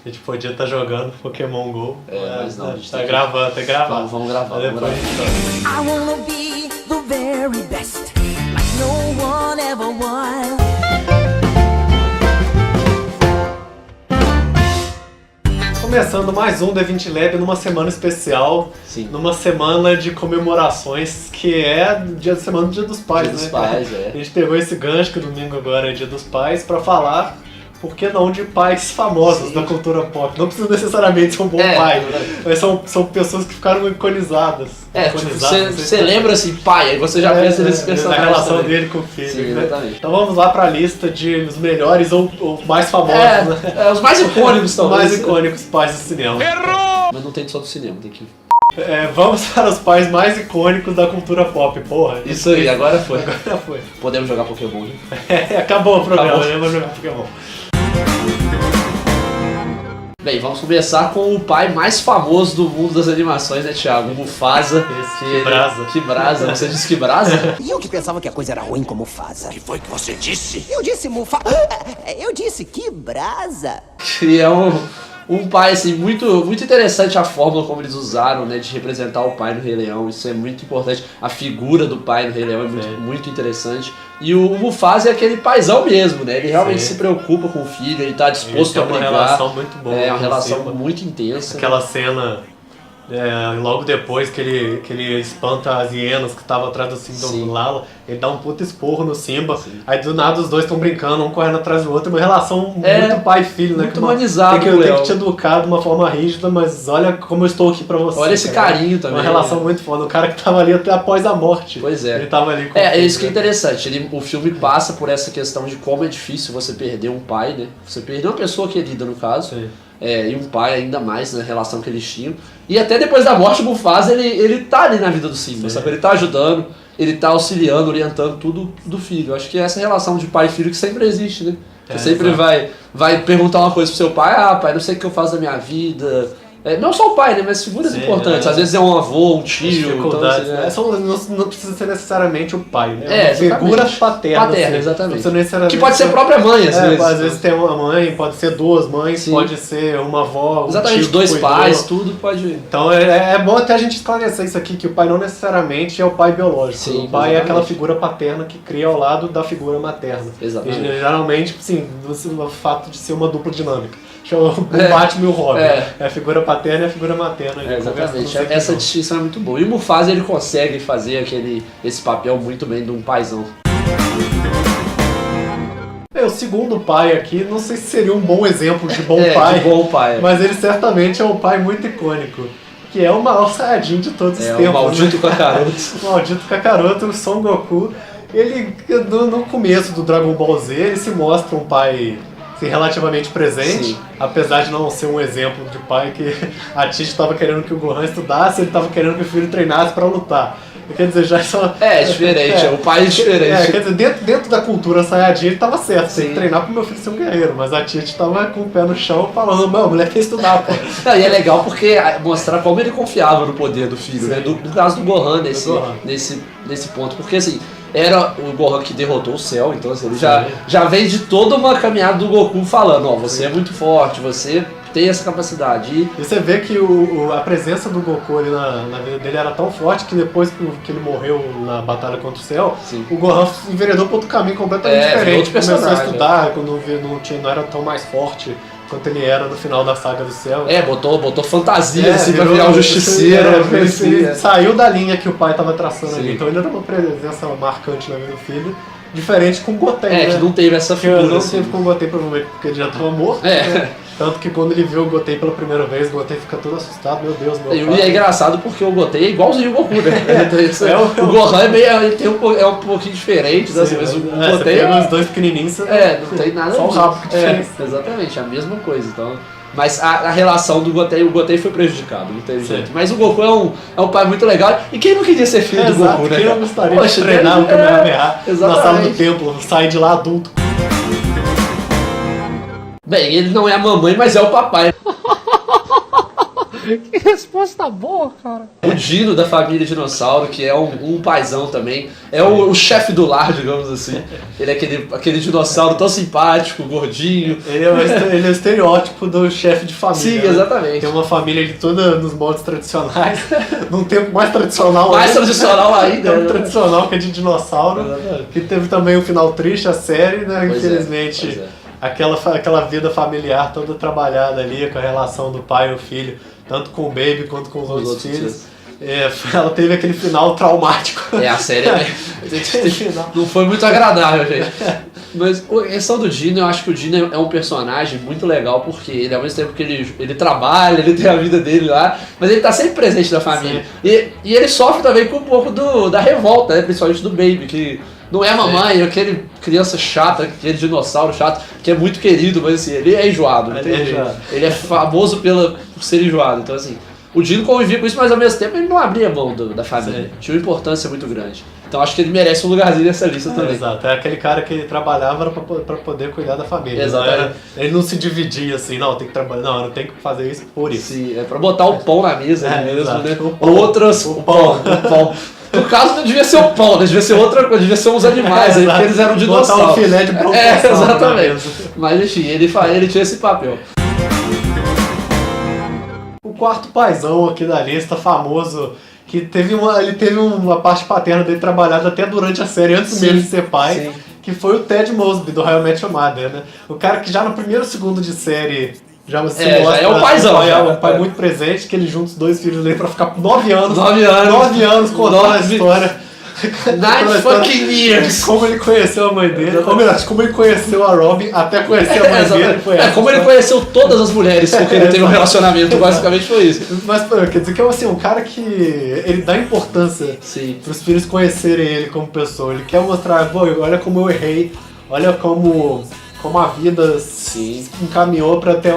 A gente podia estar jogando Pokémon GO. Mas não, a gente tá gravando. Vamos gravar. I wanna be the very best, like no one ever was. Começando mais um D20 Lab numa semana especial. Sim. Numa semana de comemorações, que é dia da semana do Dia dos Pais, Dia dos Pais, é. A gente pegou esse gancho que domingo agora é Dia dos Pais pra falar, por que não, de pais famosos da cultura pop. Não precisa necessariamente ser um bom pai, mas são pessoas que ficaram iconizadas. Você lembra assim, pai, aí você já pensa nesse personagem. Na relação também. dele com o filho. Sim, né? exatamente. Então vamos lá pra lista de os melhores ou mais famosos, né? Os mais icônicos talvez. Mais icônicos pais do cinema. Mas não tem só do cinema, tem que... Vamos para os pais mais icônicos da cultura pop, porra. Isso aí, agora foi. Agora foi. Podemos jogar Pokémon, né? Acabou o programa, vamos jogar Pokémon. Bem, vamos começar com o pai mais famoso do mundo das animações, né, Thiago? O Mufasa. Que brasa. Você disse que brasa? E eu que pensava que a coisa era ruim como Mufasa. O que foi que você disse? Eu disse Mufasa. Eu disse que brasa. Que é um pai, assim, muito interessante a fórmula como eles usaram, né, de representar o pai no Rei Leão. Isso é muito importante. A figura do pai no Rei Leão é muito interessante. E o Mufasa é aquele paizão mesmo, né? Ele realmente se preocupa com o filho, ele tá disposto a brigar. É uma relação muito boa. É uma relação muito intensa. Aquela cena, logo depois que ele espanta as hienas que estavam atrás do Simba do Lala, ele dá um puta esporro no Simba. Sim. Aí do nada os dois estão brincando, um correndo atrás do outro. Uma relação muito pai e filho, né? Muito humanizada. Tem que te educar de uma forma rígida, mas olha como eu estou aqui pra você. Olha esse carinho também. Uma relação muito foda. O cara que tava ali até após a morte. Pois é. Ele tava ali com é isso que é interessante. O filme passa por essa questão de como é difícil você perder um pai, né? Você perder uma pessoa querida, no caso. Sim. E um pai ainda mais na relação que eles tinham. E até depois da morte, o Mufasa, ele tá ali na vida do Simba, sabe? Ele tá ajudando, ele tá auxiliando, orientando tudo do filho. Eu acho que é essa relação de pai e filho que sempre existe, né? Você sempre vai perguntar uma coisa pro seu pai, pai, não sei o que eu faço da minha vida. Não só o pai, né? Mas figuras importantes. Às vezes é um avô, um tio. Então, assim, não precisa ser necessariamente o pai, né? Figura paterna. Paterna, exatamente. Necessariamente que pode ser a própria mãe, às vezes. Às vezes tem uma mãe, pode ser duas mães, pode ser uma avó, exatamente, tio dois pais, tudo pode... Então é bom até a gente esclarecer isso aqui, que o pai não necessariamente é o pai biológico. Sim, o pai é aquela figura paterna que cria ao lado da figura materna. Exatamente. E, geralmente, sim, o fato de ser uma dupla dinâmica. O Batman e o Robin. É a figura paterna e a figura materna. Exatamente. Essa distinção é muito boa. E o Mufasa, ele consegue fazer esse papel muito bem de um paizão. O segundo pai aqui, não sei se seria um bom exemplo de bom pai. Mas ele certamente é um pai muito icônico. Que é o maior Saiyajin de todos os tempos. O maldito Kakaroto. O maldito Kakaroto, o Son Goku. Ele, no começo do Dragon Ball Z, ele se mostra um pai... relativamente presente, apesar de não ser um exemplo de pai que a Tite estava querendo que o Gohan estudasse, ele estava querendo que o filho treinasse para lutar. Quer dizer, já só... É diferente, o pai é diferente. Quer dizer, dentro da cultura Saiyajin ele estava certo, tem que treinar pro meu filho ser um guerreiro, mas a Tite estava com o pé no chão falando, o moleque quer estudar, pô. Não, e é legal porque mostrar como ele confiava no poder do filho, né? No caso do Gohan, nesse ponto, porque assim, era o Gohan que derrotou o Cell, então assim, ele já vem de toda uma caminhada do Goku falando, você é muito forte, você tem essa capacidade. E você vê que a presença do Goku ali na vida dele era tão forte que depois que ele morreu na batalha contra o Cell, o Gohan enveredou para outro caminho completamente diferente. Começou a estudar, quando não era tão mais forte quanto ele era no final da saga do Cell. Botou fantasia assim pra virar um justiceiro. Ele saiu da linha que o pai estava traçando ali, então ele era uma presença marcante na vida do filho. Diferente com o Goten, né? Que não teve essa figura. Não teve com o Goten, provavelmente porque ele já estava morto. Né? Tanto que quando ele viu o Goten pela primeira vez, o Goten fica todo assustado, meu Deus, meu pai. E é engraçado porque o Goten é igualzinho o Goku, né? O Gohan é um pouquinho diferente, né? Mas o Goten os dois pequenininhos. Não tem nada. Só o rabo que diferença. Exatamente, a mesma coisa. Então... Mas a relação do Goten, o Goten foi prejudicado, não teve jeito. Mas o Goku é um pai muito legal. E quem não queria ser filho do Goku, né? Quem não gostaria de treinar o Kamehameha na sala do templo, sair de lá adulto? Bem, ele não é a mamãe, mas é o papai. Que resposta boa, cara. O Dino da família Dinossauro, que é um paizão também. É o chefe do lar, digamos assim. Ele é aquele dinossauro tão simpático, gordinho. Ele é o estereótipo do chefe de família. Sim, exatamente. Tem uma família ali toda nos moldes tradicionais, num tempo mais tradicional Mais ainda. tradicional ainda. Tempo tradicional que é de dinossauro. Exatamente. Que teve também um final triste, a série, né? Pois é, Infelizmente. pois é. Aquela vida familiar toda trabalhada ali, com a relação do pai e o filho, tanto com o Baby quanto com os outros filhos. Ela teve aquele final traumático. A série não foi muito agradável, gente. Mas a questão do Dino, eu acho que o Dino é um personagem muito legal, porque ele, ao mesmo tempo que ele trabalha, ele tem a vida dele lá, mas ele tá sempre presente na família. E ele sofre também com um pouco da revolta, né? Principalmente do Baby, que não é a mamãe, é aquele criança chata, aquele dinossauro chato, que é muito querido, mas assim, ele é enjoado. Ele é famoso por ser enjoado. Então assim, o Dino convivia com isso, mas ao mesmo tempo ele não abria mão da família. Tinha uma importância muito grande. Então acho que ele merece um lugarzinho nessa lista também. Exato, é aquele cara que trabalhava pra poder cuidar da família. Exatamente. Ele não se dividia assim, não, tem que trabalhar, não, eu tenho que fazer isso por isso. Sim, é pra botar o pão na mesa mesmo, exato. né? O pão. O pão. No caso não devia ser o pão, né? Devia ser outra coisa, devia ser uns animais aí, porque eles eram dinossauros. Botar um filé de pão. Exatamente. Mas enfim, ele tinha esse papel. O quarto paizão aqui da lista, famoso, que ele teve uma parte paterna dele trabalhada até durante a série, antes mesmo de ser pai, sim. Que foi o Ted Mosby, do How I Met Your Mother, né? O cara que já no primeiro segundo de série já se mostra... Já é o paizão. É um pai muito presente, que ele junta os dois filhos dele pra ficar 9 anos contando a história. 9 fucking years! Como ele conheceu a mãe dele, ou melhor, como ele conheceu a Robin até conhecer a mãe dele. Como ele conheceu todas as mulheres com quem ele teve um relacionamento, basicamente foi isso. Mas quer dizer que é assim, um cara que ele dá importância pros filhos conhecerem ele como pessoa. Ele quer mostrar, olha como eu errei, olha como a vida se encaminhou pra até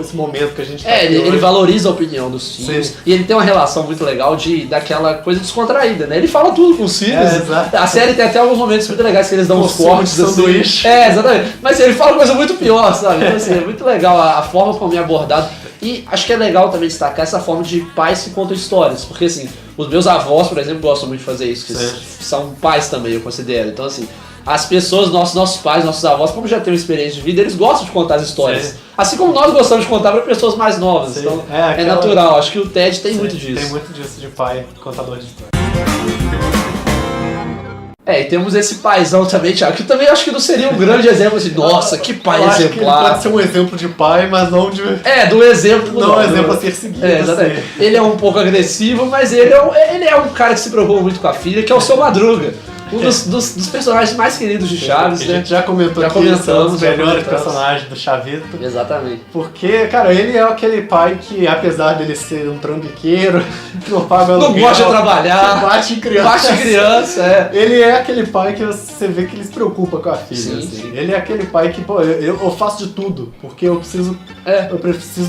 esse momento que a gente tá aqui ele hoje. valoriza a opinião dos filhos. Sim. E ele tem uma relação muito legal daquela coisa descontraída, né? Ele fala tudo com os filhos. Exato. A série tem até alguns momentos muito legais que eles dão uns cortes assim. Sanduíche. Exatamente. Mas ele fala coisa muito pior, sabe? Então assim, é muito legal a forma como é abordado. E acho que é legal também destacar essa forma de pais que contam histórias. Porque assim, os meus avós, por exemplo, gostam muito de fazer isso. Que são pais também, eu considero. Então assim, as pessoas, nossos pais, nossos avós, como já têm uma experiência de vida, eles gostam de contar as histórias. Sim. Assim como nós gostamos de contar para pessoas mais novas. Sim. Então É natural. Acho que o Ted tem muito disso. Tem muito disso de pai, contador de história. E temos esse paizão também, Thiago, que também acho que não seria um grande exemplo assim, nossa, que pai Eu acho que ele exemplar. pode ser um exemplo de pai, mas não de... Do exemplo. Não, exemplo a ser seguido. Exatamente. Assim. Ele é um pouco agressivo, mas ele é um cara que se preocupa muito com a filha, que é o Seu Madruga. Um dos personagens mais queridos de Chaves, A né? gente já comentou Já aqui, comentamos, são os já melhores comentamos. personagens do Chavito. Exatamente. Porque, cara, ele é aquele pai que, apesar dele ser um trambiqueiro, que não paga aluguel, Não gosta de trabalhar. bate em criança. Bate criança, Ele é aquele pai que você vê que ele se preocupa com a filha. Sim, assim. sim. Ele é aquele pai que, pô, eu faço de tudo, porque eu preciso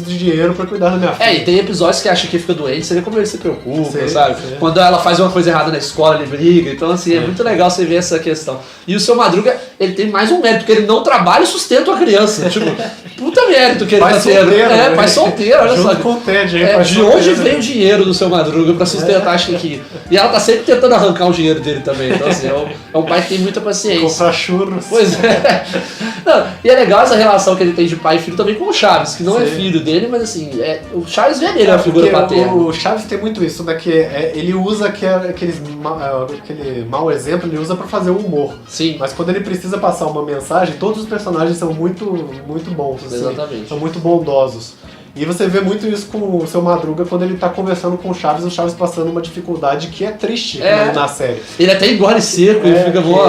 de dinheiro pra cuidar da minha filha. E tem episódios que acha que fica doente, você vê como ele se preocupa, Sim, sabe? sim. Quando ela faz uma coisa errada na escola, ele briga. Então, assim, é muito legal você ver essa questão. E o Seu Madruga, ele tem mais um mérito, porque ele não trabalha e sustenta a criança. Tipo, puta mérito que ele Pai tá tendo. solteiro, Pai solteiro, olha junto só. com o Ted, aí, pai De solteiro, onde né? vem o dinheiro do Seu Madruga pra sustentar a Chiquinha? E ela tá sempre tentando arrancar o dinheiro dele também. Então, assim, é um pai que tem muita paciência. Comprar churros. Pois é. Não, e é legal essa relação que ele tem de pai e filho também com o Chaves, que não é filho dele, mas assim, o Chaves vê nele uma figura paterna. O Chaves tem muito isso, né? Que ele usa aquele mau exemplo, ele usa pra fazer o humor. Sim. Mas quando ele precisa passar uma mensagem, todos os personagens são muito, muito bons. Assim, Exatamente. São muito bondosos. E você vê muito isso com o Seu Madruga quando ele tá conversando com o Chaves passando uma dificuldade que é triste na série. Ele até engole seco e fica bom.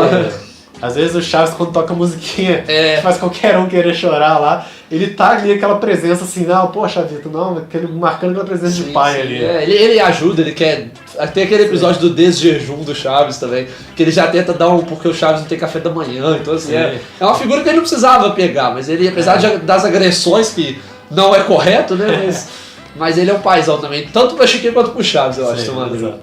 Às vezes o Chaves, quando toca musiquinha, faz qualquer um querer chorar lá. Ele tá ali, aquela presença assim, não, poxa, Vitor, não, marcando aquela presença de pai ali. Ele ajuda, ele quer. Tem aquele episódio do desjejum do Chaves também, que ele já tenta dar porque o Chaves não tem café da manhã, então assim, é uma figura que ele não precisava pegar, mas ele, apesar das agressões, que não é correto, né, mas ele é um paizão também, tanto pra Chiquinha quanto pro Chaves, eu acho, Seu Madruga.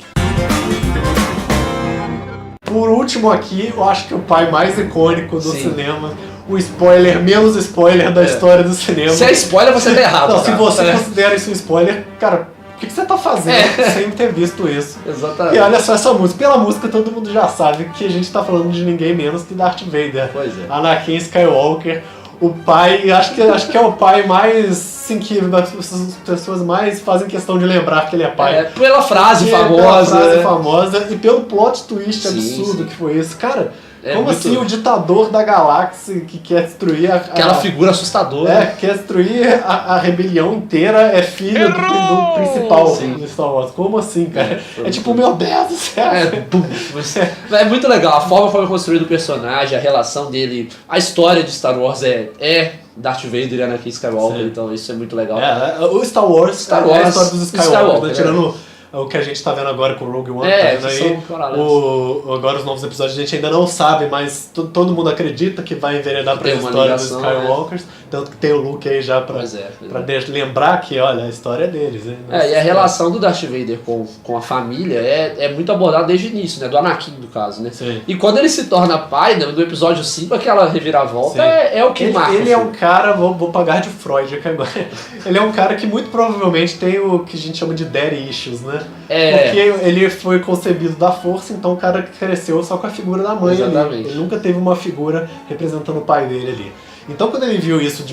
Por último aqui, eu acho que o pai mais icônico do Sim. cinema, o spoiler, menos spoiler da história do cinema. Se é spoiler, você tá errado. Não, se cara. você considera isso um spoiler, cara, que você tá fazendo sem ter visto isso? Exatamente. E olha só essa música. Pela música todo mundo já sabe que a gente tá falando de ninguém menos que Darth Vader. Pois é. Anakin Skywalker. O pai, acho que é o pai mais, assim, que as pessoas mais fazem questão de lembrar que ele é pai. Pela frase famosa. Pela frase famosa e pelo plot twist absurdo sim. que foi esse. Cara, como muito... assim o ditador da galáxia que quer destruir aquela figura assustadora. quer destruir a rebelião inteira, é filho do principal do Star Wars. Como assim, cara? É tipo, meu Deus do céu. É muito legal. A forma como é construído o personagem, a relação dele, a história de Star Wars é Darth Vader e Anakin Skywalker, Sim. Então isso é muito legal. O Star Wars é a história dos Skywalker, né? Tirando o que a gente tá vendo agora com o Rogue One, tá aí, agora os novos episódios a gente ainda não sabe, mas todo mundo acredita que vai enveredar pra história dos Skywalkers, tanto que tem o Luke aí já pra lembrar que, olha, a história é deles. Né? E a relação do Darth Vader com a família é muito abordada desde o início, né? Do Anakin, no caso, né? Sim. E quando ele se torna pai, né, no episódio 5, aquela reviravolta é o que marca. Ele é um cara, vou pagar de Freud aqui agora, ele é um cara que muito provavelmente tem o que a gente chama de daddy issues, né? Porque ele foi concebido da força, então o cara cresceu só com a figura da mãe. Exatamente. Ele nunca teve uma figura representando o pai dele ali. Então quando ele viu isso,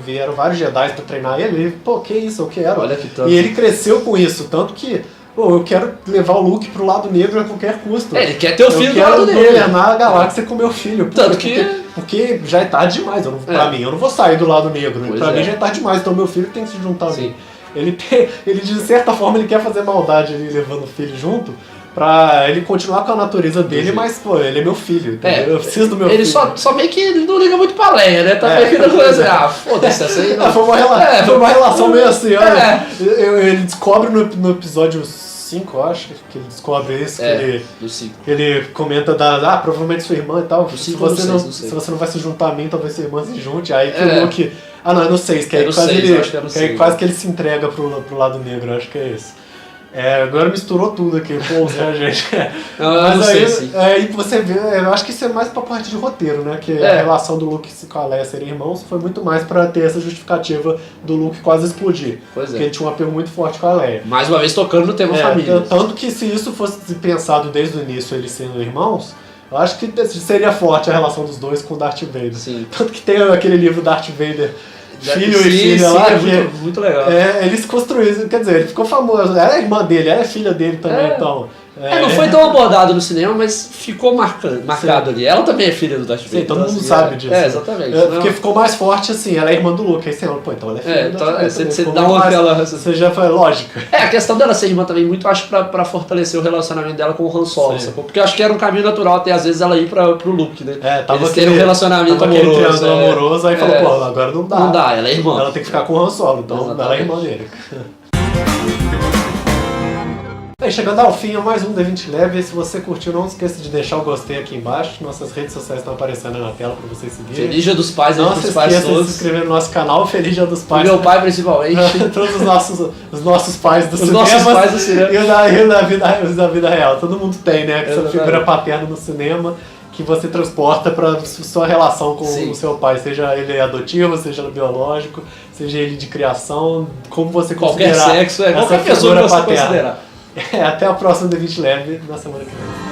vieram vários Jedi pra treinar ele, pô, que isso, eu quero. Olha que tanto. E ele cresceu com isso, tanto que, pô, eu quero levar o Luke pro lado negro a qualquer custo. Ele quer ter o filho do lado Eu dele. quero governar a galáxia com meu filho. Tanto porque já é tarde demais, pra mim, eu não vou sair do lado negro. Pra mim já é tarde demais, então meu filho tem que se juntar a mim. Ele de certa forma ele quer fazer maldade ali levando o filho junto pra ele continuar com a natureza dele, mas pô, ele é meu filho, eu preciso do meu filho. Ele só meio que não liga muito pra Leia, né? Tá meio que coisa assim, foda-se, essa aí não. Foi uma relação meio assim, olha. Ele descobre no episódio 5, eu acho que ele descobre isso, que ele comenta provavelmente sua irmã e tal. Se você não vai se juntar a mim, talvez sua irmã se junte. Aí que o Luke. Ah, não, é no 6, que aí quase que ele se entrega pro lado negro, acho que é isso. Agora misturou tudo aqui, pô, gente. Mas aí você vê, eu acho que isso é mais pra parte de roteiro, né? Que a relação do Luke com a Leia serem irmãos foi muito mais pra ter essa justificativa do Luke quase explodir. Porque ele tinha um apego muito forte com a Leia. Mais uma vez tocando no tema família. Tanto que se isso fosse pensado desde o início, eles sendo irmãos, eu acho que seria forte a relação dos dois com o Darth Vader. Sim. Tanto que tem aquele livro Darth Vader, filho e filha lá, muito legal. Eles construíram, quer dizer, ele ficou famoso, era a irmã dele, era a filha dele também, então. Não foi tão abordado no cinema, mas ficou marcado ali. Ela também é filha do Darth Vader. Sim, todo mundo sabe disso. Exatamente. Porque ficou mais forte assim, ela é irmã do Luke, aí você pô, então ela é filha do Darth Vader. Você dá uma aquela... Você já foi lógica. A questão dela ser irmã também, muito acho pra fortalecer o relacionamento dela com o Han Solo, sacou? Porque eu acho que era um caminho natural até às vezes ela ir pro Luke, né? Eles terem um relacionamento amoroso. Triângulo amoroso, aí falou, pô, agora não dá. Não dá, ela é irmã. Ela tem que ficar com o Han Solo, então ela é irmã dele. Chegando ao fim, é mais um D20 Leve. Se você curtiu, não esqueça de deixar o gostei aqui embaixo. Nossas redes sociais estão aparecendo aí na tela para vocês seguirem. Feliz Dia dos Pais, não se esqueça de se inscrever no nosso canal. Feliz Dia dos Pais. Meu pai, principalmente. Todos os nossos pais do cinema. Nossos pais do cinema. E da vida real. Todo mundo tem, né? Essa figura paterna no cinema que você transporta para sua relação com o seu pai, seja ele adotivo, seja biológico, seja ele de criação, como você considerar. Qualquer sexo, qualquer pessoa que você considerar. Até a próxima D20 Leve na semana que vem.